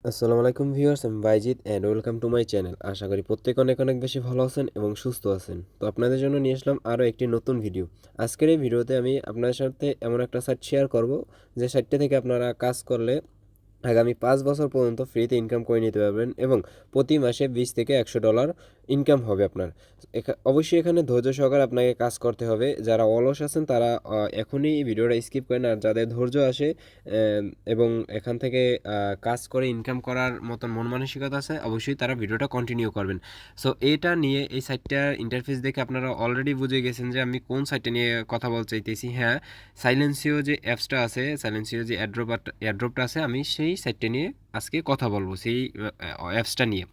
আসসালামু আলাইকুম ভিউয়ার্স, আমি Baijit and welcome to my channel. আশা করি প্রত্যেকে অনেক অনেক বেশি ভালো আছেন এবং সুস্থ আছেন। তো আপনাদের জন্য নিয়ে আসলাম আরও একটি নতুন ভিডিও। আজকের এই ভিডিওতে আমি আপনাদের সাথে এমন একটা সাইট শেয়ার করব, যে সাইটটা থেকে আপনারা কাজ করলে আগামী 5 বছর পর্যন্ত ফ্রিতে ইনকাম করে নিতে পারবেন এবং প্রতি মাসে $20 থেকে $100 ইনকাম হবে আপনার। অবশ্যই এখানে ধৈর্য সহকারে আপনাকে কাজ করতে হবে। যারা অলস আছেন তারা এখনই এই ভিডিওটা স্কিপ করেন, আর যাদের ধৈর্য আসে এবং এখান থেকে কাজ করে ইনকাম করার মতন মন মানসিকতা আছে, অবশ্যই তারা ভিডিওটা কন্টিনিউ করবেন। সো এটা নিয়ে এই সাইটটার ইন্টারফেস দেখে আপনারা অলরেডি বুঝে গেছেন যে আমি কোন সাইটটা নিয়ে কথা বলতে চাইতেছি। হ্যাঁ, সাইলেন্সিও যে অ্যাপসটা আছে, সাইলেন্সিও যে অ্যাড্রপটা আছে, আমি সেই সাইটটা নিয়ে আজকে কথা বলবো, সেই অ্যাপসটা নিয়ে।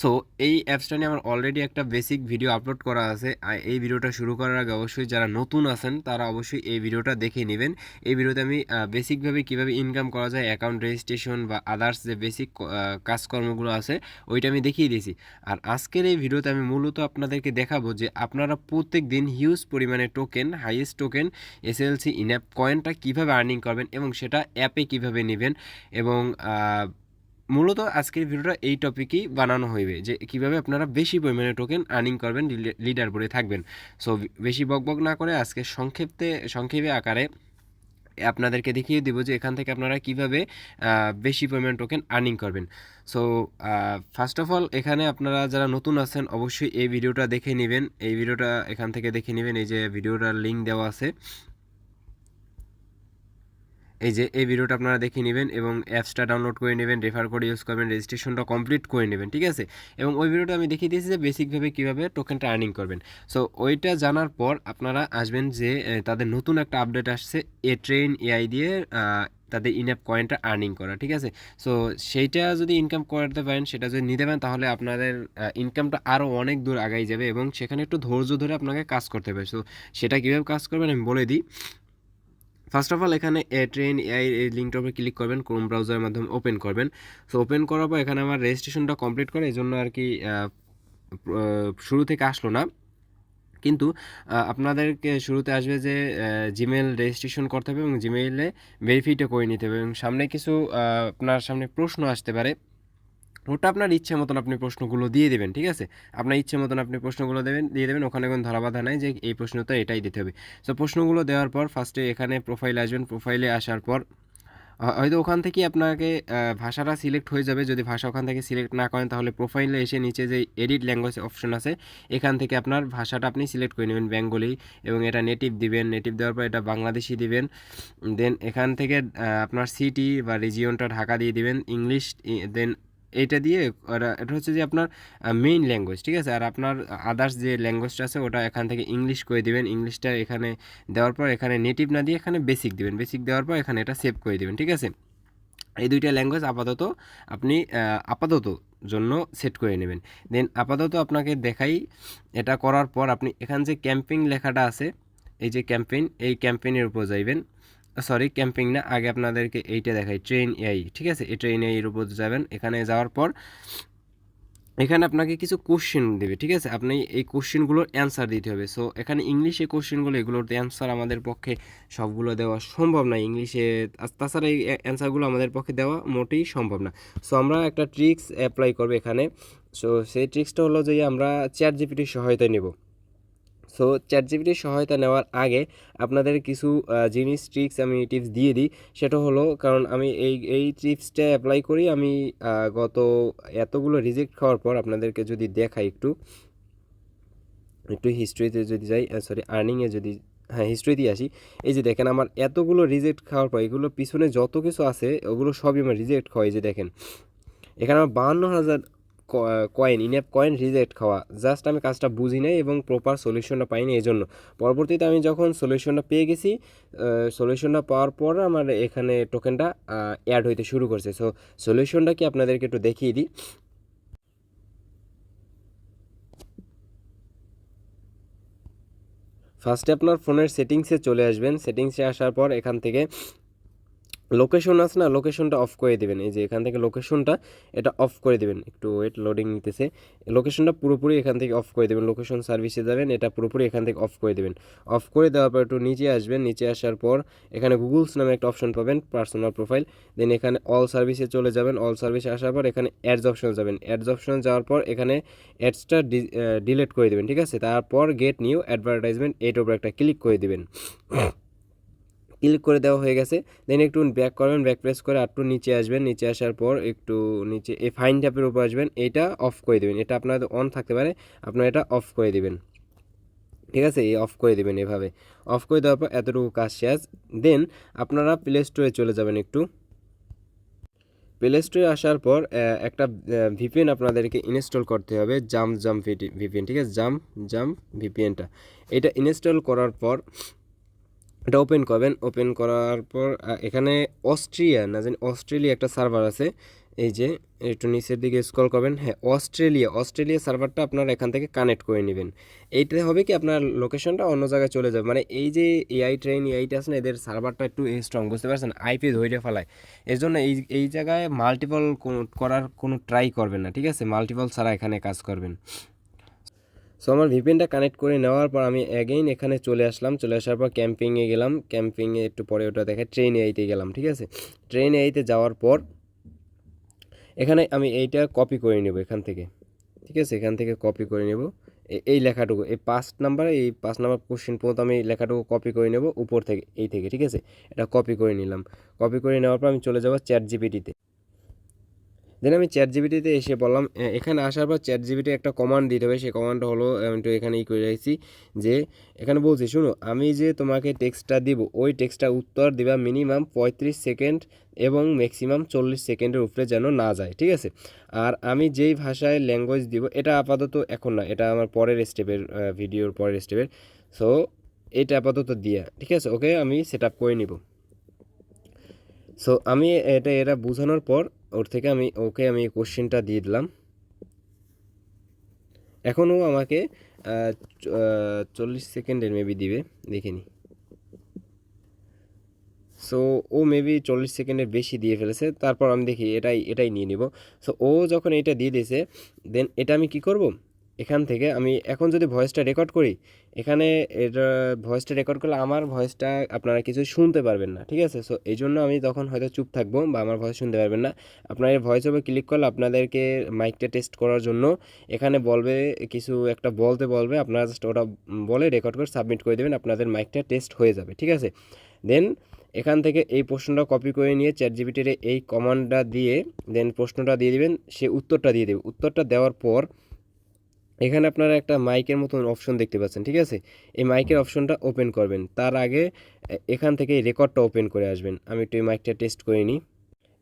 সো এই অ্যাপসটা নিয়ে আমার অলরেডি একটা বেসিক ভিডিও আপলোড করা আছে। এই ভিডিওটা শুরু করার আগে অবশ্যই যারা নতুন আছেন তারা অবশ্যই এই ভিডিওটা দেখে নেবেন। এই ভিডিওতে আমি বেসিকভাবে কীভাবে ইনকাম করা যায়, অ্যাকাউন্ট রেজিস্ট্রেশন বা আদার্স যে বেসিক কাজকর্মগুলো আছে ওইটা আমি দেখিয়ে দিয়েছি। আর আজকের এই ভিডিওতে আমি মূলত আপনাদেরকে দেখাবো যে আপনারা প্রত্যেক দিন হিউজ পরিমাণে টোকেন, হাইয়েস্ট টোকেন এসএলসি ইনঅ্যাপ কয়েনটা কীভাবে আর্নিং করবেন এবং সেটা অ্যাপে কীভাবে নেবেন। এবং মূলত আজকের ভিডিওটা এই টপিকই বানানো হইবে যে কীভাবে আপনারা বেশি পরিমাণে টোকেন আর্নিং করবেন, লিডার বোর্ডে থাকবেন। সো বেশি বকবক না করে আজকে সংক্ষেপে আকারে আপনাদেরকে দেখিয়ে দেবো যে এখান থেকে আপনারা কিভাবে বেশি পরিমাণ টোকেন আর্নিং করবেন। সো ফার্স্ট অফ অল, এখানে আপনারা যারা নতুন আছেন অবশ্যই এই ভিডিওটা দেখে নেবেন। এই ভিডিওটা এখান থেকে দেখে নেবেন, এই যে ভিডিওটার লিঙ্ক দেওয়া আছে, এই যে এই ভিডিওটা আপনারা দেখে নেবেন এবং অ্যাপসটা ডাউনলোড করে নেবেন, রেফার কোড ইউজ করবেন, রেজিস্ট্রেশনটা কমপ্লিট করে নেবেন, ঠিক আছে। এবং ওই ভিডিওটা আমি দেখিয়ে দিয়েছি যে বেসিকভাবে কীভাবে টোকেনটা আর্নিং করবেন। সো ওইটা জানার পর আপনারা আসবেন যে তাদের নতুন একটা আপডেট আসছে, ট্রেন এআই দিয়ে তাদের ইনঅ্যাপ কয়েনটা আর্নিং করা, ঠিক আছে। সো সেইটা যদি ইনকাম করতে পারেন, সেটা যদি নিতে পারেন, তাহলে আপনাদের ইনকামটা আরও অনেক দূর আগাই যাবে এবং সেখানে একটু ধৈর্য ধরে আপনাকে কাজ করতে হবে। সো সেটা কীভাবে কাজ করবেন আমি বলে দিই। ফার্স্ট অফ অল, এখানে ট্রেন এআই এই লিঙ্কটার উপরে ক্লিক করবেন, ক্রোম ব্রাউজারের মাধ্যমে ওপেন করবেন। সো ওপেন করার পর এখানে আমার রেজিস্ট্রেশনটা কমপ্লিট করে, এই জন্য আর কি শুরু থেকে আসলো না, কিন্তু আপনাদেরকে শুরুতে আসবে যে জিমেল রেজিস্ট্রেশন করতে হবে এবং জিমেইলে ভেরিফাইটা করে নিতে হবে এবং সামনে কিছু আপনার সামনে প্রশ্ন আসতে পারে। ওটা আপনার ইচ্ছে মতন আপনি প্রশ্নগুলো দিয়ে দেবেন, ঠিক আছে। আপনার ইচ্ছে মতন আপনি প্রশ্নগুলো দিয়ে দেবেন, ওখানে কোনো ধরাবাধা নাই যে এই প্রশ্নটা এটাই দিতে হবে। সো প্রশ্নগুলো দেওয়ার পর ফার্স্টে এখানে প্রোফাইলে আসবেন। প্রোফাইলে আসার পর হয়তো ওখান থেকেই আপনাকে ভাষাটা সিলেক্ট হয়ে যাবে। যদি ভাষা ওখান থেকে সিলেক্ট না করেন, তাহলে প্রোফাইলে এসে নিচে যে এডিট ল্যাঙ্গুয়েজ অপশন আছে, এখান থেকে আপনার ভাষাটা আপনি সিলেক্ট করে নেবেন বেঙ্গলি, এবং এটা নেটিভ দিবেন। নেটিভ দেওয়ার পর এটা বাংলাদেশি দিবেন। দেন এখান থেকে আপনার সিটি বা রিজিয়নটা ঢাকা দিয়ে দিবেন, ইংলিশ। দেন এইটা দিয়ে এটা হচ্ছে যে আপনার মেইন ল্যাঙ্গুয়েজ, ঠিক আছে। আর আপনার আদার্স যে ল্যাঙ্গুয়েজটা আছে ওটা এখান থেকে ইংলিশ করে দিবেন। ইংলিশটা এখানে দেওয়ার পর এখানে নেটিভ না দিয়ে এখানে বেসিক দিবেন। বেসিক দেওয়ার পর এখানে এটা সেভ করে দিবেন, ঠিক আছে। এই দুইটা ল্যাঙ্গুয়েজ আপনি আপাতত জন্য সেট করে নেবেন। দেন আপাতত আপনাকে দেখাই, এটা করার পর আপনি এখান যে ক্যাম্পিং লেখাটা আছে, এই যে ক্যাম্পেইন, এই ক্যাম্পেইনের উপর যাইবেন। সরি, ক্যাম্পিং না, আগে আপনাদেরকে এইটা দেখাই, ট্রেন এআই, ঠিক আছে। এই ট্রেন এআই এর উপর যাবেন। এখানে যাওয়ার পর এখানে আপনাকে কিছু কোশ্চেন দেবে, ঠিক আছে। আপনি এই কোশ্চেনগুলোর অ্যান্সার দিতে হবে। সো এখানে ইংলিশে কোশ্চেনগুলো, এগুলোর অ্যান্সার আমাদের পক্ষে সবগুলো দেওয়া সম্ভব না ইংলিশে। তাছাড়া এই অ্যান্সারগুলো আমাদের পক্ষে দেওয়া মোটেই সম্ভব না। সো আমরা একটা ট্রিক্স অ্যাপ্লাই করবো এখানে। সো সেই ট্রিক্সটা হলো যে আমরা চ্যাট জিপিটির সহায়তা নেব। সো চ্যাট জিপিটির সহায়তা নেওয়ার আগে আপনাদের কিছু ট্রিক্স আমি টিপস দিয়ে দিই। সেটা হলো, কারণ আমি এই টিপসটা অ্যাপ্লাই করি আমি গত এতগুলো রিজেক্ট খাওয়ার পর আপনাদেরকে যদি দেখাই, একটু হিস্ট্রিতে যদি যাই, সরি আর্নিংয়ে যদি, হ্যাঁ হিস্ট্রিতেই আসি। এই যে দেখেন, আমার এতগুলো রিজেক্ট খাওয়ার পর এগুলো পিছনে যত কিছু আছে ওগুলো সবই আমার রিজেক্ট খাওয়া। এই যে দেখেন, এখানে আমার 52,000 কয়েন, ইনঅ্যাপ কয়েন রিজেক্ট খাওয়া। জাস্ট আমি কাজটা বুঝি নাই এবং প্রপার সলিউশনটা পাইনি। এই জন্য পরবর্তীতে আমি যখন সলিউশনটা পেয়ে গেছি, সলিউশনটা পাওয়ার পর আমার এখানে টোকেনটা অ্যাড হইতে শুরু করছে। সো সলিউশনটা কি আপনাদেরকে একটু দেখিয়ে দিই। ফার্স্টে আপনার ফোনের সেটিংসে চলে আসবেন। সেটিংসে আসার পর এখান থেকে লোকেশন আছে না, লোকেশনটা অফ করে দিবেন। এই যে এখান থেকে লোকেশনটা এটা অফ করে দিবেন। একটু ওয়েট, লোডিং নিতেছে। লোকেশনটা পুরোপুরি এখান থেকে অফ করে দেবেন। লোকেশন সার্ভিসে যাবেন, এটা পুরোপুরি এখান থেকে অফ করে দেবেন। অফ করে দেওয়ার পর একটু নিচে আসবেন। নিচে আসার পর এখানে গুগলস নামে একটা অপশন পাবেন, পার্সোনাল প্রোফাইল। দেন এখানে অল সার্ভিসে চলে যাবেন। অল সার্ভিসে আসার পর এখানে অ্যাডস অপশনে যাবেন। অ্যাডস অপশনে যাওয়ার পর এখানে অ্যাডসটা ডিলিট করে দেবেন, ঠিক আছে। তারপর গেট নিউ অ্যাডভার্টাইজমেন্ট, এইটার উপর একটা ক্লিক করে দিবেন। ক্লিক করে দেওয়া হয়ে গেছে। দেন একটু ব্যাক করবেন, ব্যাক প্রেস করে একটু নিচে আসবেন। নিচে আসার পর একটু নিচে এই ফাইন ট্যাপের উপর আসবেন, এটা অফ করে দেবেন। এটা আপনাদের অন থাকতে পারে, আপনারা এটা অফ করে দিবেন, ঠিক আছে। এই অফ করে দিবেন এভাবে। অফ করে দেওয়ার পর এতটুকু কাজ শেষ। দেন আপনারা প্লে স্টোরে চলে যাবেন। একটু প্লে স্টোরে আসার পর একটা ভিপিএন আপনাদেরকে ইনস্টল করতে হবে, জাম ভিপিএন, ঠিক আছে। জাম ভিপিএনটা এটা ইনস্টল করার পর এটা ওপেন করবেন। ওপেন করার পর এখানে অস্ট্রিয়া না জানি অস্ট্রেলিয়া একটা সার্ভার আছে। এই যে একটু নিচের দিকে স্ক্রল করবেন, হ্যাঁ অস্ট্রেলিয়া সার্ভারটা আপনারা এখান থেকে কানেক্ট করে নেবেন। এইটাতে হবে কি আপনার লোকেশনটা অন্য জায়গায় চলে যাবে। মানে এই যে এআইটা আছে না, এদের সার্ভারটা একটু স্ট্রং, বুঝতে পারছেন, আইপি ধরে ফেলায়। এর জন্য এই জায়গায় মাল্টিপল করার কোনো ট্রাই করবেন না, ঠিক আছে। মাল্টিপল ছাড়া এখানে কাজ করবেন। সো আমার ভিপিএনটা কানেক্ট করে নেওয়ার পর আমি অ্যাগেইন এখানে চলে আসলাম। চলে আসার পর ক্যাম্পিংয়ে গেলাম। ক্যাম্পিংয়ে একটু পরে ওটা দেখে ট্রেন এআইতে গেলাম, ঠিক আছে। ট্রেন এআইতে যাওয়ার পর এখানে আমি এইটা কপি করে নেব এখান থেকে, ঠিক আছে। এখান থেকে কপি করে নেব এই লেখাটুকু, এই 5 নাম্বার কোশ্চেন পর্যন্ত আমি লেখাটুকু কপি করে নেব উপর থেকে, এই থেকে, ঠিক আছে। এটা কপি করে নিলাম। কপি করে নেওয়ার পর আমি চলে যাব চ্যাট জিপিটিতে। দেন আমি চ্যাট জিপিটিতে এসে বললাম, এখানে আসার পর চ্যাট জিপিটি একটা কমান্ড দিতে হবে। সেই কমান্ডটা হলো, আমি তো এখানে করে রাখছি যে এখানে বলছি, শুনো, আমি যে তোমাকে টেক্সটটা দিব ওই টেক্সটটা উত্তর দিবা মিনিমাম 35 সেকেন্ড এবং ম্যাক্সিমাম 40 সেকেন্ডের উপরে যেন না যায়, ঠিক আছে। আর আমি যেই ভাষায় ল্যাঙ্গুয়েজ দিব এটা আপাতত এখন না, এটা আমার পরের স্টেপের, ভিডিওর পরের স্টেপের। সো এটা আপাতত দিয়া, ঠিক আছে। ওকে, আমি সেট আপ করে নিব। সো আমি এটা বোঝানোর পর ওর থেকে আমি কোশ্চেনটা দিয়ে দিলাম। এখনও আমাকে 40 সেকেন্ডের মেবি দিবে, দেখিনি। সো ও মেবি 40 সেকেন্ডের বেশি দিয়ে ফেলেছে। তারপর আমি দেখি এটাই নিয়ে নিব। সো ও যখন এটা দিয়ে দিয়েছে, দেন এটা আমি কি করব, এখান থেকে আমি এখন যদি ভয়েসটা রেকর্ড করি, এখানে এটা ভয়েসটা রেকর্ড করলে আমার ভয়েসটা আপনারা কিছু শুনতে পারবেন না, ঠিক আছে। সো এই জন্য আমি তখন হয়তো চুপ থাকবো বা আমার ভয়েস শুনতে পারবেন না। আপনার এই ভয়েস ওভার ক্লিক করলে আপনাদেরকে মাইকটা টেস্ট করার জন্য এখানে বলবে, কিছু একটা বলতে বলবে, আপনারা জাস্ট ওটা বলে রেকর্ড করে সাবমিট করে দেবেন, আপনাদের মাইকটা টেস্ট হয়ে যাবে, ঠিক আছে। দেন এখান থেকে এই প্রশ্নটা কপি করে নিয়ে চ্যাট জিপিটির এই কমান্ডটা দিয়ে দেন প্রশ্নটা দিয়ে দিবেন, সে উত্তরটা দিয়ে দেবে। উত্তরটা দেওয়ার পর এখানে আপনারা একটা মাইকের মতন অপশন দেখতে পাচ্ছেন, ঠিক আছে। এই মাইকের অপশনটা ওপেন করবেন। তার আগে এখান থেকে এই রেকর্ডটা ওপেন করে আসবেন। আমি একটু এই মাইকটা টেস্ট করে নিই।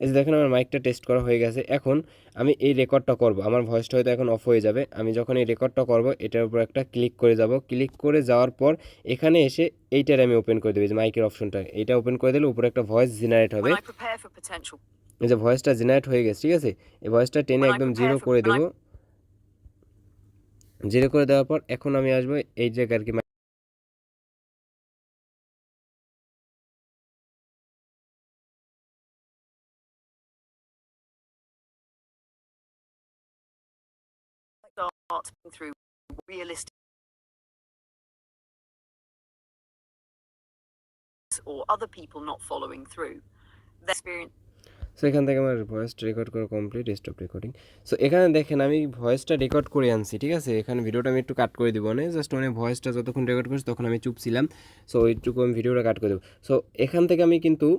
এই যে দেখেন, আমার মাইকটা টেস্ট করা হয়ে গেছে। এখন আমি এই রেকর্ডটা করব, আমার ভয়েসটা হয়তো এখন অফ হয়ে যাবে। আমি যখন এই রেকর্ডটা করব, এটার উপর একটা ক্লিক করে যাব। ক্লিক করে যাওয়ার পর এখানে এসে এইটার আমি ওপেন করে দেবো, যে মাইকের অপশনটা, এইটা ওপেন করে দিলে উপরে একটা ভয়েস জেনারেট হবে। এই যে ভয়েসটা জেনারেট হয়ে গেছে, ঠিক আছে। এই ভয়েসটা টেনে একদম জিরো করে দেবো। জিরো করে দেওয়ার পর এখন আমি আসবো এই জায়গায় আর কি। start through realistic or other people not following through. The experience. So এখান থেকে আমার ভয়েসটা রেকর্ড করা কমপ্লিট, স্টপ রেকর্ডিং। সো এখানে দেখেন আমি ভয়েসটা রেকর্ড করে আনছি, ঠিক আছে। এখানে ভিডিওটা আমি একটু কাট করে দেবো না, জাস্ট মানে ভয়েসটা যতক্ষণ রেকর্ড করছি তখন আমি চুপ ছিলাম। সো এইটুকু আমি ভিডিওটা কাট করে দেবো। সো এখান থেকে আমি কিন্তু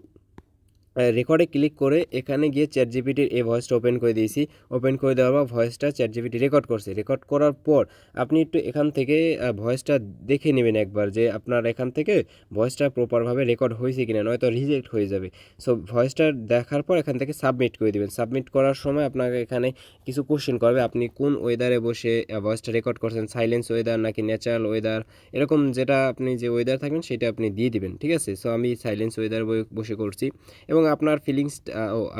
রেকর্ডে ক্লিক করে এখানে গিয়ে চ্যাট জিপিটির এই ভয়েসটা ওপেন করে দিয়েছি। ওপেন করে দেওয়ার পর ভয়েসটা চ্যাট জিপিটি রেকর্ড করছে। রেকর্ড করার পর আপনি একটু এখান থেকে ভয়েসটা দেখে নেবেন একবার, যে আপনার এখান থেকে ভয়েসটা প্রপারভাবে রেকর্ড হয়েছে কিনা, নয়তো রিজেক্ট হয়ে যাবে। সো ভয়েসটা দেখার পর এখান থেকে সাবমিট করে দেবেন। সাবমিট করার সময় আপনাকে এখানে কিছু কোশ্চেন করবে, আপনি কোন ওয়েদারে বসে ভয়েসটা রেকর্ড করছেন, সাইলেন্স ওয়েদার নাকি ন্যাচারাল ওয়েদার, এরকম যেটা আপনি যে ওয়েদার থাকবেন সেটা আপনি দিয়ে দিবেন, ঠিক আছে। সো আমি সাইলেন্স ওয়েদার বসে করছি এবং এবং আপনার ফিলিংস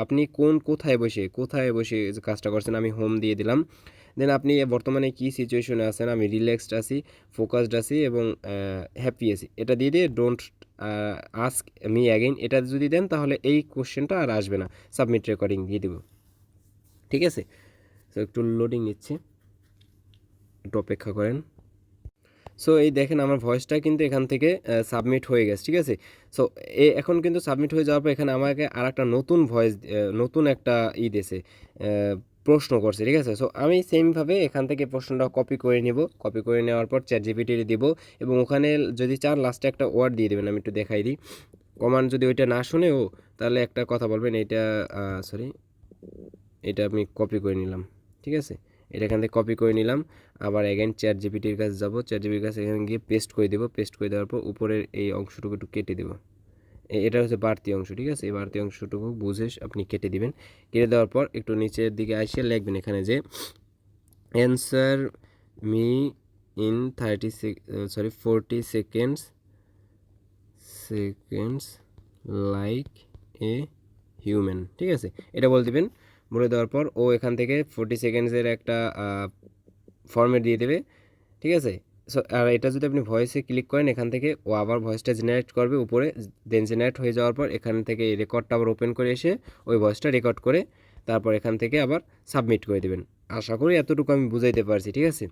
আপনি কোথায় বসে যে কাজটা করছেন, আমি হোম দিয়ে দিলাম। দেন আপনি বর্তমানে কী সিচুয়েশনে আছেন, আমি রিল্যাক্সড আছি, ফোকাসড আছি এবং হ্যাপি আছি, এটা দিয়ে ডোন্ট আস্ক মি অ্যাগেইন এটা যদি দেন তাহলে এই কোশ্চেনটা আর আসবে না, সাবমিট রেকর্ডিং দিয়ে দেবো। ঠিক আছে, তো একটু লোডিং নিচ্ছে, একটু অপেক্ষা করেন। সো এই দেখেন আমার ভয়েসটা কিন্তু এখান থেকে সাবমিট হয়ে গেছে। ঠিক আছে, সো এখন কিন্তু সাবমিট হয়ে যাওয়ার পর এখানে আমাকে আর একটা নতুন ভয়েস, নতুন একটা দিয়েছে, প্রশ্ন করছে। ঠিক আছে, সো আমি সেমভাবে এখান থেকে প্রশ্নটা কপি করে নেব, কপি করে নেওয়ার পর চ্যাট জিপিটি দিব এবং ওখানে যদি চান লাস্টে একটা ওয়ার্ড দিয়ে দেবেন, আমি একটু দেখাই দিই। কমান্ড যদি ওইটা না শুনে তাহলে একটা কথা বলবেন, এইটা সরি এটা আমি কপি করে নিলাম। ঠিক আছে, এটা এখান থেকে কপি করে নিলাম, আবার অ্যাগেন চ্যাট জিপিটির কাছে যাব, চ্যাট জিপিটির কাছে এখানে গিয়ে পেস্ট করে দেবো, পেস্ট করে দেওয়ার পর উপরের এই অংশটুকু একটু কেটে দেবো, এটা হচ্ছে বাড়তি অংশ। ঠিক আছে, এই বাড়তি অংশটুকু বুঝে আপনি কেটে দিবেন। কেটে দেওয়ার পর একটু নিচের দিকে আসে লিখবেন এখানে যে answer me in 40 seconds like a human. ঠিক আছে, এটা বলে দিবেন। বলে দেওয়ার পর এখান থেকে 40 সেকেন্ডসের একটা ফরম্যাট দিয়ে দেবে। ঠিক আছে, সো আর এটা যদি আপনি ভয়েসে ক্লিক করেন এখান থেকে আবার ভয়েসটা জেনারেট করবে উপরে, দেন জেনারেট হয়ে যাওয়ার পর এখান থেকে এই রেকর্ডটা আবার ওপেন করে এসে ওই ভয়েসটা রেকর্ড করে তারপর এখান থেকে আবার সাবমিট করে দেবেন। আশা করি এতটুকু আমি বুঝাইতে পারছি। ঠিক আছে,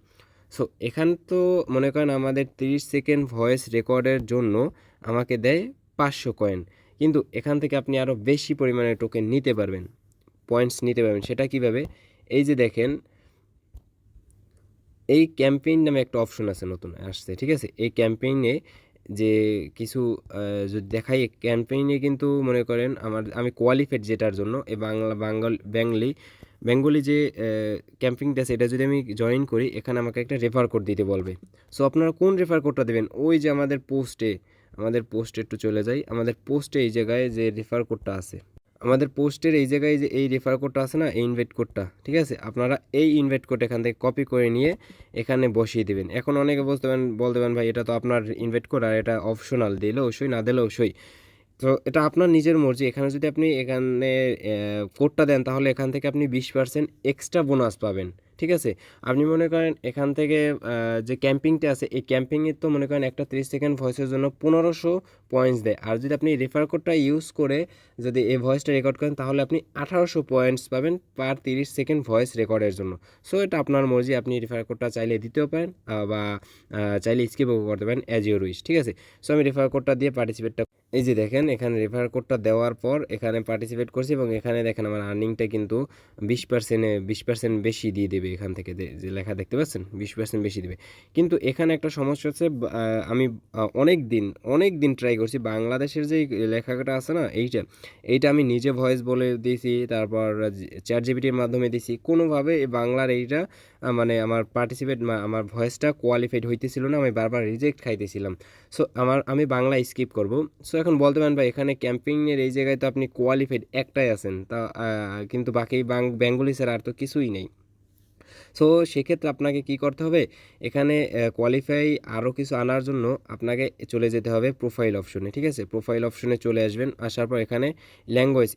সো এখান তো মনে করেন আমাদের 30 সেকেন্ড ভয়েস রেকর্ডের জন্য আমাকে দেয় 500 কয়েন, কিন্তু এখান থেকে আপনি আরও বেশি পরিমাণে টোকেন নিতে পারবেন, পয়েন্টস নিতে পারবেন। সেটা কিভাবে, এই যে দেখেন এই ক্যাম্পেইন নামে একটা অপশন আছে, নতুন আসছে। ঠিক আছে, এই ক্যাম্পেইনে যে কিছু যদি দেখাই, ক্যাম্পেইনে কিন্তু মনে করেন আমি কোয়ালিফাইড যেটার জন্য এই বেঙ্গলি যে ক্যাম্পেইনটা আছে এটা যদি আমি জয়েন করি, এখানে আমাকে একটা রেফার কোড দিতে বলবে। সো আপনারা কোন রেফার কোডটা দেবেন, ওই যে আমাদের পোস্টে একটু চলে যাই, আমাদের পোস্টে এই জায়গায় যে রেফার কোডটা আছে, আমাদের পোস্টের এই জায়গায় যে এই রেফার কোডটা আছে না, এই ইনভাইট কোডটা। ঠিক আছে, আপনারা এই ইনভাইট কোড এখান থেকে কপি করে নিয়ে এখানে বসিয়ে দেবেন। এখন অনেকে বলতে পারেন ভাই এটা তো আপনার ইনভাইট কোড আর এটা অপশনাল, দিলে অবশ্যই না দিলে অবশ্যই। তো এটা আপনার নিজের মর্জি। এখানে যদি আপনি এখানে কোডটা দেন তাহলে এখান থেকে আপনি 20% এক্সট্রা বোনাস পাবেন। ঠিক আছে, আপনি মনে করেন এখান থেকে যে ক্যাম্পিংটা আছে এই ক্যাম্পিংয়ের তো মনে করেন একটা 30 সেকেন্ড ভয়েসের জন্য 1500 পয়েন্টস দেয়, আর যদি আপনি রেফার কোডটা ইউজ করে যদি এই ভয়েসটা রেকর্ড করেন তাহলে আপনি 1800 পয়েন্টস পাবেন পার 30 সেকেন্ড ভয়েস রেকর্ডের জন্য। সো এটা আপনার মর্জি, আপনি রেফার কোডটা চাইলে দিতেও পারেন বা চাইলে স্কিপও করতে পারেন, অ্যাজ ইউর উইশ। ঠিক আছে, সো আমি রেফার কোডটা দিয়ে পার্টিসিপেটটা, এই যে দেখেন এখানে রেফার কোডটা দেওয়ার পর এখানে পার্টিসিপেট করছি এবং এখানে দেখেন আমার আর্নিংটা কিন্তু 20% বেশি দিয়ে দেবে। এখান থেকে যে লেখা দেখতে পাচ্ছেন 20% বেশি দেবে। কিন্তু এখানে একটা সমস্যা হচ্ছে, আমি অনেক দিন ট্রাই করছি, বাংলাদেশের যে লেখাটা আছে না এইটা আমি নিজে ভয়েস বলে দিয়েছি, তারপর চ্যাট জিপিটির মাধ্যমে দিয়েছি, কোনোভাবে বাংলার এইটা মানে আমার ভয়েসটা কোয়ালিফাইড হইতেছিল না, আমি বারবার রিজেক্ট খাইতেছিলাম। সো আমি বাংলা স্কিপ করব। সো এখন বলতে পারেন ভাই এখানে ক্যাম্পিংয়ের এই জায়গায় তো আপনি কোয়ালিফাইড একটাই আছেন, তা কিন্তু বাকি বেঙ্গলি ছাড়া আর তো কিছুই নেই। সো সেক্ষেত্রে আপনাকে কি করতে হবে, এখানে কোয়ালিফাই আরও কিছু আনার জন্য আপনাকে চলে যেতে হবে প্রোফাইল অপশনে। ঠিক আছে, প্রোফাইল অপশনে চলে আসবেন, আসার পর এখানে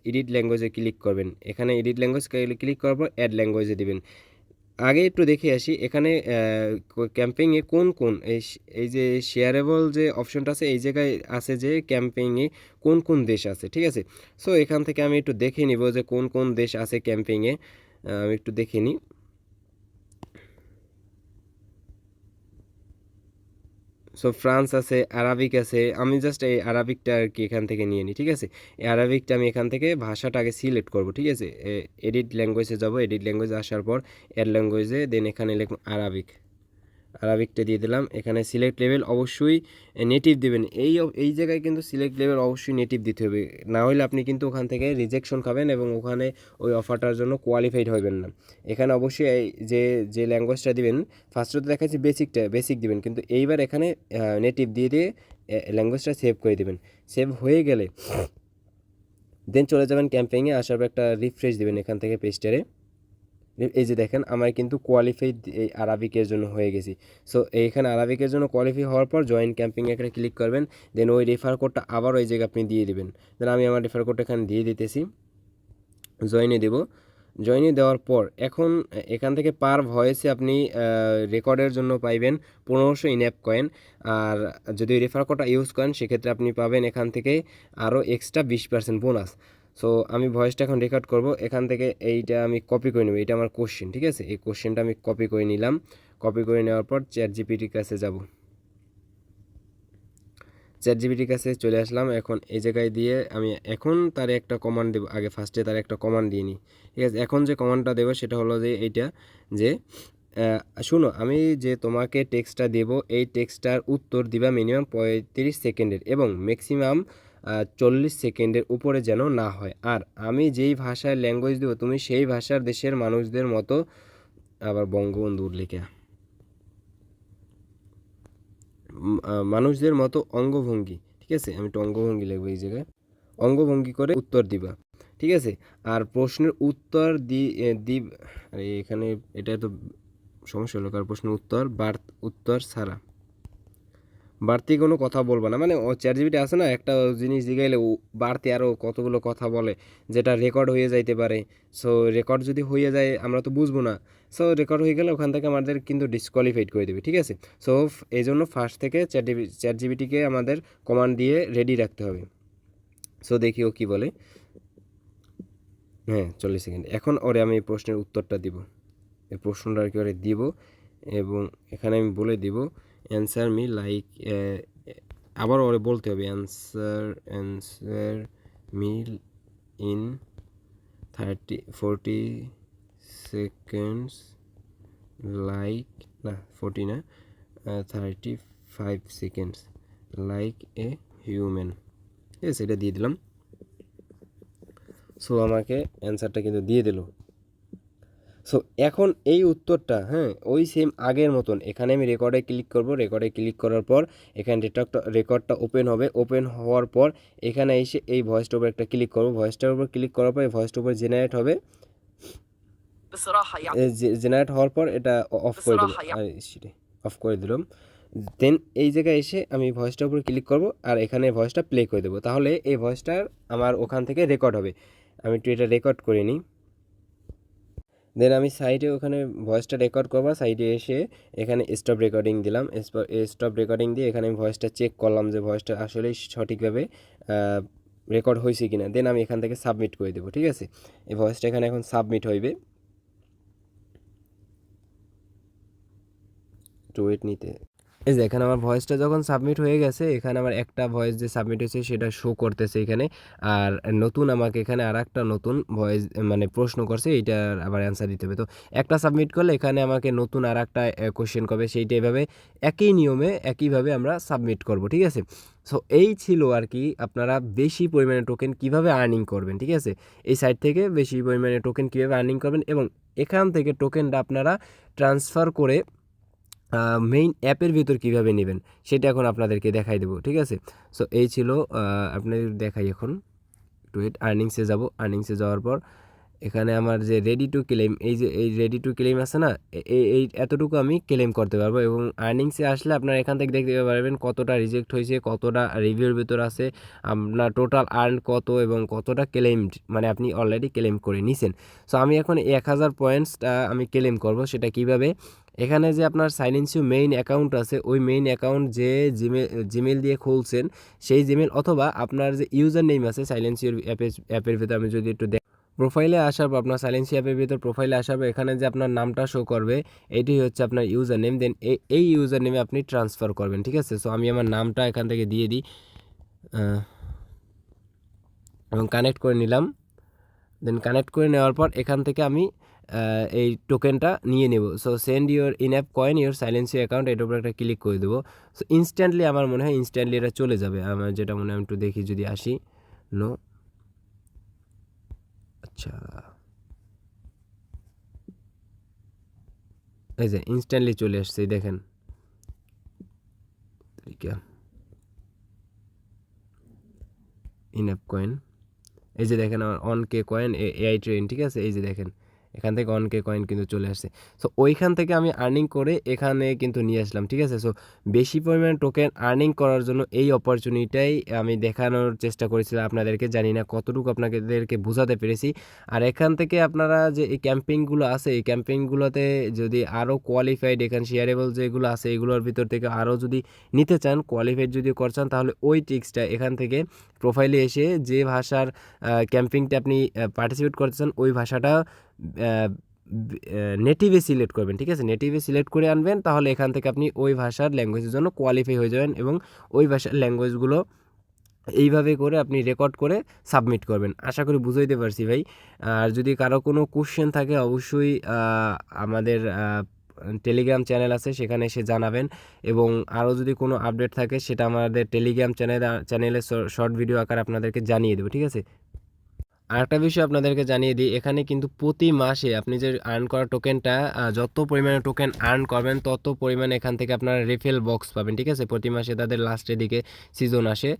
এডিট ল্যাঙ্গুয়েজে ক্লিক করবেন। এখানে এডিট ল্যাঙ্গুয়েজ ক্লিক করার পর অ্যাড ল্যাঙ্গুয়েজে দিবেন। আগে একটু দেখে আসি এখানে ক্যাম্পেইনে কোন এই যে শেয়ারেবল যে অপশনটা আছে এই জায়গায় আছে যে ক্যাম্পেইনে কোন দেশ আছে। ঠিক আছে, সো এখান থেকে আমি একটু দেখে নিব যে কোন দেশ আছে ক্যাম্পেইনে, আমি একটু দেখে নিই। সো ফ্রান্স আছে, আরাবিক আছে, আমি জাস্ট এই আরাবিকটা আর কি এখান থেকে নিয়ে নিই। ঠিক আছে, এই আরাবিকটা আমি এখান থেকে ভাষাটা আগে সিলেক্ট করব। ঠিক আছে, এডিট ল্যাঙ্গুয়েজে যাব, এডিট ল্যাঙ্গুয়েজে আসার পর অ্যাড ল্যাঙ্গুয়েজে দেন এখানে লিখুন আরাবিকটা দিয়ে দিলাম। এখানে সিলেক্ট লেভেল অবশ্যই নেটিভ দেবেন, এই জায়গায় কিন্তু সিলেক্ট লেভেল অবশ্যই নেটিভ দিতে হবে, না হলে আপনি কিন্তু ওখান থেকে রিজেকশন খাবেন এবং ওখানে ওই অফারটার জন্য কোয়ালিফাইড হবেন না। এখানে অবশ্যই যে ল্যাঙ্গুয়েজটা দিবেন, ফার্স্টে তো দেখাচ্ছি বেসিক দিবেন, কিন্তু এইবার এখানে নেটিভ দিয়ে ল্যাঙ্গুয়েজটা সেভ করে দেবেন। সেভ হয়ে গেলে দেন চলে যাবেন ক্যাম্পেইনে, আসার পর একটা রিফ্রেশ দেবেন এখান থেকে পেজটারে। এই যে দেখেন আমার কিন্তু কোয়ালিফাইড এই আরাবিকের জন্য হয়ে গেছি। সো এইখানে আরাবিকের জন্য কোয়ালিফাই হওয়ার পর জয়েন ক্যাম্পিং একটা ক্লিক করবেন, দেন ওই রেফার কোডটা আবার ওই জায়গায় আপনি দিয়ে দিবেন। দেন আমি আমার রেফার কোডটা এখানে দিয়ে দিতেছি, জয়েনে দেব। জয়েনে দেওয়ার পর এখন এখান থেকে পার ভয়েসে আপনি রেকর্ডের জন্য পাইবেন 1500 ইনঅ্যাপ কয়েন। আর যদি রেফার কোডটা ইউজ করেন সেক্ষেত্রে আপনি পাবেন এখান থেকে আরও এক্সট্রা 20% বোনাস। সো আমি ভয়েসটা এখন রেকর্ড করব, এখান থেকে এইটা আমি কপি করে নেব, এটা আমার কোশ্চেন, ঠিক আছে? এই কোশ্চেনটা আমি কপি করে নিলাম। কপি করে নেওয়ার পর চ্যাট জিপিটির কাছে যাব, চ্যাট জিপিটির কাছে চলে আসলাম। এখন এই জায়গায় দিয়ে আমি এখন তার একটা কমান্ড দেবো, আগে ফার্স্টে তার একটা কমান্ড দিয়ে নিই, ঠিক আছে? এখন যে কমান্ডটা দেবো সেটা হলো যে এইটা, যে শুনো আমি যে তোমাকে টেক্সটটা দেব এই টেক্সটটার উত্তর দিবা মিনিমাম 35 সেকেন্ডের এবং ম্যাক্সিমাম 40 সেকেন্ডের উপরে যেন না হয়। আর আমি যেই ভাষায় ল্যাঙ্গুয়েজ দেবো তুমি সেই ভাষার দেশের মানুষদের মতো, আবার বঙ্গবন্ধুর লেখা, মানুষদের মতো অঙ্গভঙ্গি, ঠিক আছে? আমি একটু অঙ্গভঙ্গি লিখবো এই জায়গায়, অঙ্গভঙ্গি করে উত্তর দিবা, ঠিক আছে? আর প্রশ্নের উত্তর দিব, আরে এখানে এটা তো সমস্যা হলো, কারণ প্রশ্নের উত্তর উত্তর ছাড়া বাড়তি কোনো কথা বলবা না। মানে ও চ্যাট জিপিটি আছে না, একটা জিনিস জিগাইলে ও বাড়তি আরও কতগুলো কথা বলে যেটা রেকর্ড হয়ে যাইতে পারে। সো রেকর্ড যদি হয়ে যায় আমরা তো বুঝবো না। সো রেকর্ড হয়ে গেলে ওখান থেকে আমাদের কিন্তু ডিসকোয়ালিফাইড করে দেবে, ঠিক আছে? সো এই জন্য ফার্স্ট থেকে চ্যাট জিপিটিকে আমাদের কমান্ড দিয়ে রেডি রাখতে হবে। সো দেখি ও কী বলে। হ্যাঁ, 40 সেকেন্ড। এখন ওরে আমি এই প্রশ্নের উত্তরটা দিব, এই প্রশ্নটা আর কি ওরে দিব, এবং এখানে আমি বলে দিব অ্যান্সার মি লাইক, আবার ওরে বলতে হবে answer me in 40 seconds, like, না 40 না, 35 সেকেন্ডস লাইক এ হিউম্যান, ঠিক আছে? এটা দিয়ে দিলাম। সো আমাকে অ্যান্সারটা কিন্তু দিয়ে দিল। সো এখন এই উত্তরটা, হ্যাঁ, ওই সেম আগের মতন এখানে আমি রেকর্ডে ক্লিক করব, রেকর্ডে ক্লিক করার পর এখানে রেকর্ডটা ওপেন হবে, ওপেন হওয়ার পর এখানে এসে এই ভয়েসটার উপর একটা ক্লিক করব, ভয়েসটার উপর ক্লিক করার পর এই ভয়েসটার উপর জেনারেট হবে। بصراحة يعني জেনারেট হওয়ার পর এটা অফ করে দিল, بصراحة يعني আর সেটা অফ করে দিলাম। দেন এই জায়গায় এসে আমি ভয়েসটার উপর ক্লিক করব আর এখানে ভয়েসটা প্লে করে দেবো, তাহলে এই ভয়েসটার আমার ওখান থেকে রেকর্ড হবে। আমি একটু এটা রেকর্ড করে নিই। দেন আমি সাইডে ওখানে ভয়েসটা রেকর্ড করবো, সাইডে এসে এখানে স্টপ রেকর্ডিং দিলাম। স্টপ রেকর্ডিং দিয়ে এখানে আমি ভয়েসটা চেক করলাম যে ভয়েসটা আসলেই সঠিকভাবে রেকর্ড হয়েছে কিনা। দেন আমি এখান থেকে সাবমিট করে দেবো, ঠিক আছে? এই ভয়েসটা এখানে এখন সাবমিট হইবে, একটু ওয়েট নিতে। এই যে এখানে আমার ভয়েসটা যখন সাবমিট হয়ে গেছে, এখানে আমার একটা ভয়েস যে সাবমিট হয়েছে সেটা শো করতেছে এখানে। আর নতুন আমাকে এখানে আর একটা নতুন ভয়েস মানে প্রশ্ন করছে, এইটার আবার অ্যান্সার দিতে হবে। তো একটা সাবমিট করলে এখানে আমাকে নতুন আর একটা কোশ্চেন করবে, সেইটা এভাবে একই নিয়মে একইভাবে আমরা সাবমিট করব, ঠিক আছে? সো এই ছিল আর কি আপনারা বেশি পরিমাণে টোকেন কিভাবে আর্নিং করবেন, ঠিক আছে? এই সাইট থেকে বেশি পরিমাণে টোকেন কীভাবে আর্নিং করবেন এবং এখান থেকে টোকেনটা আপনারা ট্রান্সফার করে মেইন অ্যাপের ভিতর কীভাবে নেবেন সেটা এখন আপনাদেরকে দেখাই দেবো, ঠিক আছে? সো এই ছিল, আপনাদের দেখাই এখন। একটু আর্নিংসে যাব, আর্নিংসে যাওয়ার পর এখানে আমার যে রেডি টু ক্লেম, এই যে এই রেডি টু ক্লেম আছে না, এই এতটুকু আমি ক্লেম করতে পারবো। এবং আর্নিংসে আসলে আপনারা এখান থেকে দেখতে পারবেন কতটা রিজেক্ট হয়েছে, কতটা রিভিউর ভিতর আছে, আপনার টোটাল আর্ন কত এবং কতটা ক্লেমড, মানে আপনি অলরেডি ক্লেম করে নিছেন। সো আমি এখন 1000 পয়েন্টসটা আমি ক্লেম করব। সেটা কিভাবে, এখানে যে আপনার সাইলেন্সিও মেইন অ্যাকাউন্ট আছে, ওই মেইন অ্যাকাউন্ট যে জিমেল দিয়ে খুলছেন সেই জিমেল, অথবা আপনার যে ইউজার নেম আছে সাইলেন্সিওর অ্যাপের ভিতরে, আমি যদি একটু প্রোফাইলে আসার পর আপনার সাইলেন্সি অ্যাপের ভিতর প্রোফাইলে আসার পর এখানে যে আপনার নামটা শো করবে এটি হচ্ছে আপনার ইউজার নেম। দেন এই ইউজার নেমে আপনি ট্রান্সফার করবেন, ঠিক আছে? সো আমি আমার নামটা এখান থেকে দিয়ে দিই এবং কানেক্ট করে নিলাম। দেন কানেক্ট করে নেওয়ার পর এখান থেকে আমি এই টোকেনটা নিয়ে নেব। So send your in app coin your silency account, এটার উপর একটা ক্লিক করে দেবো। সো ইনস্ট্যান্টলি আমার মনে হয় ইনস্ট্যান্টলি এটা চলে যাবে, আমার যেটা মনে হয় আমি একটু দেখি যদি আসি। নো, আচ্ছা, এই যে ইনস্ট্যান্টলি চলে আসছে, দেখেন ইন অ্যাপ কয়েন, এই যে দেখেন আমার on K coin AI train, ঠিক আছে? এই যে দেখেন এখান থেকে 1K কয়েন কিন্তু চলে আসছে। সো ওইখান থেকে আমি আর্নিং করে এখানে কিন্তু নিয়ে আসলাম, ঠিক আছে? সো বেশি পরিমাণে টোকেন আর্নিং করার জন্য এই অপরচুনিটিটাই আমি দেখানোর চেষ্টা করেছিলাম আপনাদেরকে। জানি না কতটুকু আপনাদেরকে বোঝাতে পেরেছি। আর এখান থেকে আপনারা যে এই ক্যাম্পেইনগুলো আছে, এই ক্যাম্পেইনগুলোতে যদি আরও কোয়ালিফাইড এখানে শেয়ারেবল যেগুলো আছে এগুলোর ভিতর থেকে আরও যদি নিতে চান, কোয়ালিফাইড যদি করছেন, তাহলে ওই ট্রিক্সটা এখান থেকে প্রোফাইলে এসে যে ভাষার ক্যাম্পিংটা আপনি পার্টিসিপেট করতে চান ওই ভাষাটা নেটিভে সিলেক্ট করবেন, ঠিক আছে? নেটিভে সিলেক্ট করে আনবেন, তাহলে এখান থেকে আপনি ওই ভাষার ল্যাঙ্গুয়েজের জন্য কোয়ালিফাই হয়ে যাবেন এবং ওই ভাষার ল্যাঙ্গুয়েজগুলো এইভাবে করে আপনি রেকর্ড করে সাবমিট করবেন। আশা করি বুঝাইতে পারছি ভাই। আর যদি কারো কোনো কোশ্চেন থাকে অবশ্যই আমাদের টেলিগ্রাম চ্যানেল আছে, সেখানে এসে জানাবেন এবং আরও যদি কোনো আপডেট থাকে সেটা আমাদের টেলিগ্রাম চ্যানেলে শর্ট ভিডিও আকারে আপনাদেরকে জানিয়ে দেবো, ঠিক আছে? আরেকটা বিষয় আপনাদেরকে জানিয়ে দিই, এখানে কিন্তু প্রতি মাসে আপনি যে আর্ন করা টোকেনটা যত পরিমাণে টোকেন আর্ন করবেন তত পরিমাণে এখান থেকে আপনারা রিফিল বক্স পাবেন, ঠিক আছে? প্রতি মাসে তাদের লাস্টের দিকে সিজন আসে,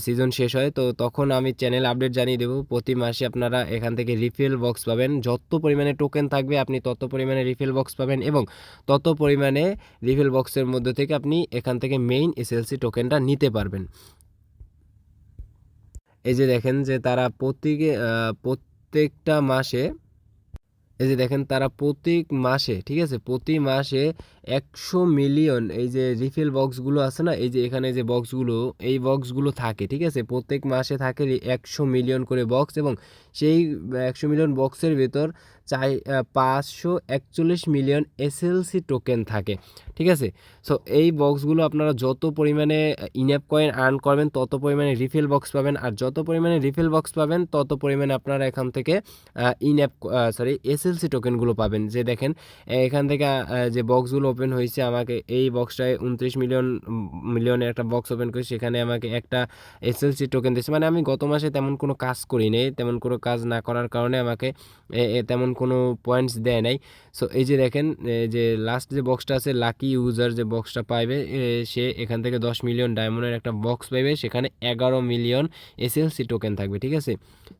সিজন শেষ হয়, তো তখন আমি চ্যানেল আপডেট জানিয়ে দেবো। প্রতি মাসে আপনারা এখান থেকে রিফিল বক্স পাবেন, যত পরিমাণে টোকেন থাকবে আপনি তত পরিমাণে রিফিল বক্স পাবেন এবং তত পরিমাণে রিফিল বক্সের মধ্যে থেকে আপনি এখান থেকে মেইন এসএলসি টোকেনটা নিতে পারবেন। এই যে দেখেন যে তারা প্রত্যেকটা মাসে, এই যে দেখেন তারা প্রত্যেক মাসে, ঠিক আছে, প্রতি মাসে 100 মিলিয়ন এই যে রিফিল বক্সগুলো আছে না, এই যে এখানে যে বক্সগুলো, এই বক্সগুলো থাকে, ঠিক আছে? প্রত্যেক মাসে থাকে 100 মিলিয়ন করে বক্স এবং সেই 100 মিলিয়ন বক্সের ভেতর 541 মিলিয়ন এসএলসি টোকেন থাকে, ঠিক আছে? সো এই বক্সগুলো আপনারা যত পরিমাণে ইনঅ্যাপ কয়েন আর্ন করবেন তত পরিমাণে রিফিল বক্স পাবেন, আর যত পরিমাণে রিফিল বক্স পাবেন তত পরিমাণে আপনারা এখান থেকে এসএলসি টোকেনগুলো পাবেন। যে দেখেন এখান থেকে যে বক্সগুলো ওপেন হয়েছে, আমাকে এই বক্সটায় 29 মিলিয়নের একটা বক্স ওপেন করে সেখানে আমাকে একটা এসএলসি টোকেন দিয়েছে। মানে আমি গত মাসে তেমন কোনো কাজ করি নাই, তেমন কোনো কাজ না করার কারণে আমাকে তেমন কোনো পয়েন্টস দেয় নাই। সো এই যে দেখেন যে লাস্ট যে বক্সটা আছে, লাকি ইউজার যে বক্সটা পাইবে সে এখান থেকে 10 মিলিয়ন ডায়মন্ডের একটা বক্স পাইবে, সেখানে 11 মিলিয়ন এসএলসি টোকেন থাকবে, ঠিক আছে?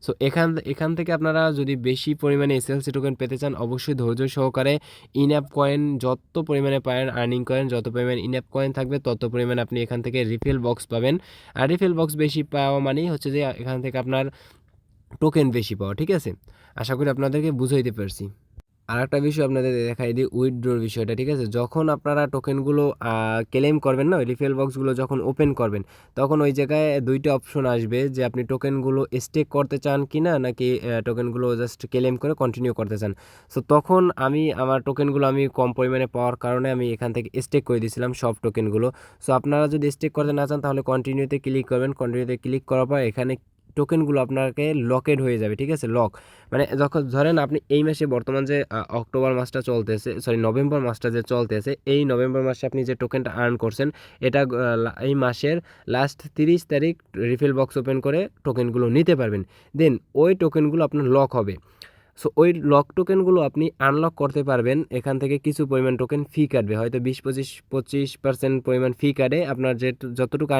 সো এখান থেকে আপনারা যদি বেশি পরিমাণে এসএলসি টোকেন পেতে চান অবশ্যই ধৈর্য সহকারে ইনঅ্যাপ কয়েন যত পরিমাণে পাবেন, আর্নিং কয়েন যত পরিমাণে ইনঅ্যাপ কয়েন থাকবে তত পরিমাণে আপনি এখান থেকে রিফিল বক্স পাবেন। আর রিফিল বক্স বেশি পাওয়া মানেই হচ্ছে যে এখান থেকে আপনার টোকেন বেশি পাওয়া, ঠিক আছে? আশা করি আপনাদেরকে বুঝাইতে পারছি। আর একটা বিষয় আপনাদের দেখাই দিই, উইথড্রোর বিষয়টা, ঠিক আছে? যখন আপনারা টোকেনগুলো ক্লেম করবেন না, রিফিল বক্সগুলো যখন ওপেন করবেন তখন ওই জায়গায় দুইটা অপশন আসবে যে আপনি টোকেনগুলো স্টেক করতে চান কি না, নাকি টোকেনগুলো জাস্ট ক্লেম করে কন্টিনিউ করতে চান। সো তখন আমি আমার টোকেনগুলো আমি কম পরিমাণে পাওয়ার কারণে আমি এখান থেকে স্টেক করে দিয়েছিলাম সব টোকেনগুলো। সো আপনারা যদি স্টেক করতে না চান তাহলে কন্টিনিউতে ক্লিক করবেন, কন্টিনিউতে ক্লিক করার পর এখানে টোকেনগুলো আপনাকে লকেড হয়ে যাবে, ঠিক আছে? লক মানে যখন ধরেন আপনি এই মাসে বর্তমান যে অক্টোবর মাসটা চলতেছে, সরি নভেম্বর মাসটা যে চলতেছে, এই নভেম্বর মাসে আপনি যে টোকেনটা আর্ন করছেন এটা এই মাসের লাস্ট 30 তারিখ রিফিল বক্স ওপেন করে টোকেনগুলো নিতে পারবেন। দেন ওই টোকেনগুলো আপনার লক হবে। সো ওই লক টোকেনগুলো আপনি আনলক করতে পারবেন, এখান থেকে কিছু পরিমাণ টোকেন ফি কাটবে, হয়তো 20-25% পরিমাণ ফি কাটে। আপনার যতটুকু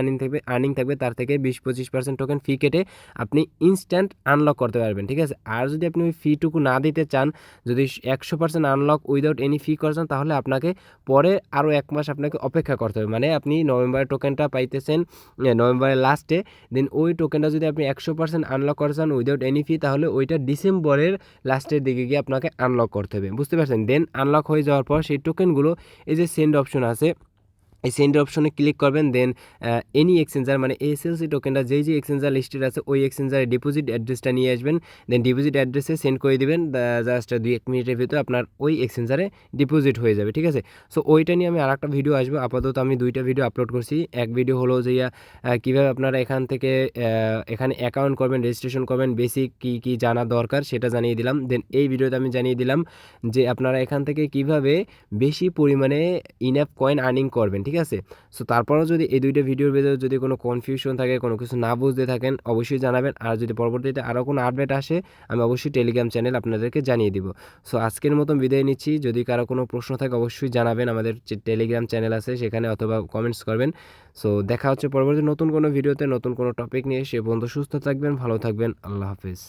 আর্নিং থাকবে তার থেকে 20-25% টোকেন ফি কেটে আপনি ইনস্ট্যান্ট আনলক করতে পারবেন, ঠিক আছে? আর যদি আপনি ওই ফিটুকু না দিতে চান, যদি 100% আনলক উইদাউট এনি ফি করছেন, তাহলে আপনাকে পরে আরও 1 মাস আপনাকে অপেক্ষা করতে হবে। মানে আপনি নভেম্বরের টোকেনটা পাইতেছেন নভেম্বরের লাস্টে, দেন ওই টোকেনটা যদি আপনি 100% আনলক করে চান উইদাউট এনি ফি, তাহলে ওইটা ডিসেম্বরের লাস্টের দিকে গিয়ে আপনাকে আনলক করতে হবে, বুঝতে পারছেন? দেন আনলক হয়ে যাওয়ার পর সেই টোকেনগুলো, এই যে সেন্ড অপশন আছে, এই সেন্ড অপশনে ক্লিক করবেন। দেন এনি এক্সচেঞ্জার মানে এসএলসি টোকেনটা যেই যে এক্সচেঞ্জার লিস্টেড আছে ওই এক্সচেঞ্জারের ডিপোজিট অ্যাড্রেসটা নিয়ে আসবেন। দেন ডিপোজিট অ্যাড্রেসে সেন্ড করে দিবেন, জাস্ট 2-1 মিনিটের ভিতরে আপনার ওই এক্সচেঞ্জারে ডিপোজিট হয়ে যাবে, ঠিক আছে? সো ওইটা নিয়ে আমি আরেকটা ভিডিও আসবো। আপাতত আমি 2টা ভিডিও আপলোড করছি। এক ভিডিও হলো যে কীভাবে আপনারা এখান থেকে এখানে অ্যাকাউন্ট করবেন, রেজিস্ট্রেশন করবেন, বেসিক কী জানা দরকার সেটা জানিয়ে দিলাম। দেন এই ভিডিওতে আমি জানিয়ে দিলাম যে আপনারা এখান থেকে কিভাবে বেশি পরিমাণে ইনঅ্যাপ কয়েন আর্নিং করবেন, ঠিক আছে? সো তারপরেও যদি এই 2টা ভিডিওর ভিতরে যদি কোনো কনফিউশন থাকে, কোনো কিছু না বুঝতে থাকেন অবশ্যই জানাবেন। আর যদি পরবর্তীতে আরও কোনো আপডেট আসে আমি অবশ্যই টেলিগ্রাম চ্যানেল আপনাদেরকে জানিয়ে দিব। সো আজকের মতন বিদায় নিচ্ছি। যদি কারো কোনো প্রশ্ন থাকে অবশ্যই জানাবেন, আমাদের যে টেলিগ্রাম চ্যানেল আছে সেখানে, অথবা কমেন্টস করবেন। সো দেখা হচ্ছে পরবর্তী নতুন কোনো ভিডিওতে নতুন কোনো টপিক নিয়ে। সে পর্যন্ত সুস্থ থাকবেন, ভালো থাকবেন, আল্লাহ হাফেজ।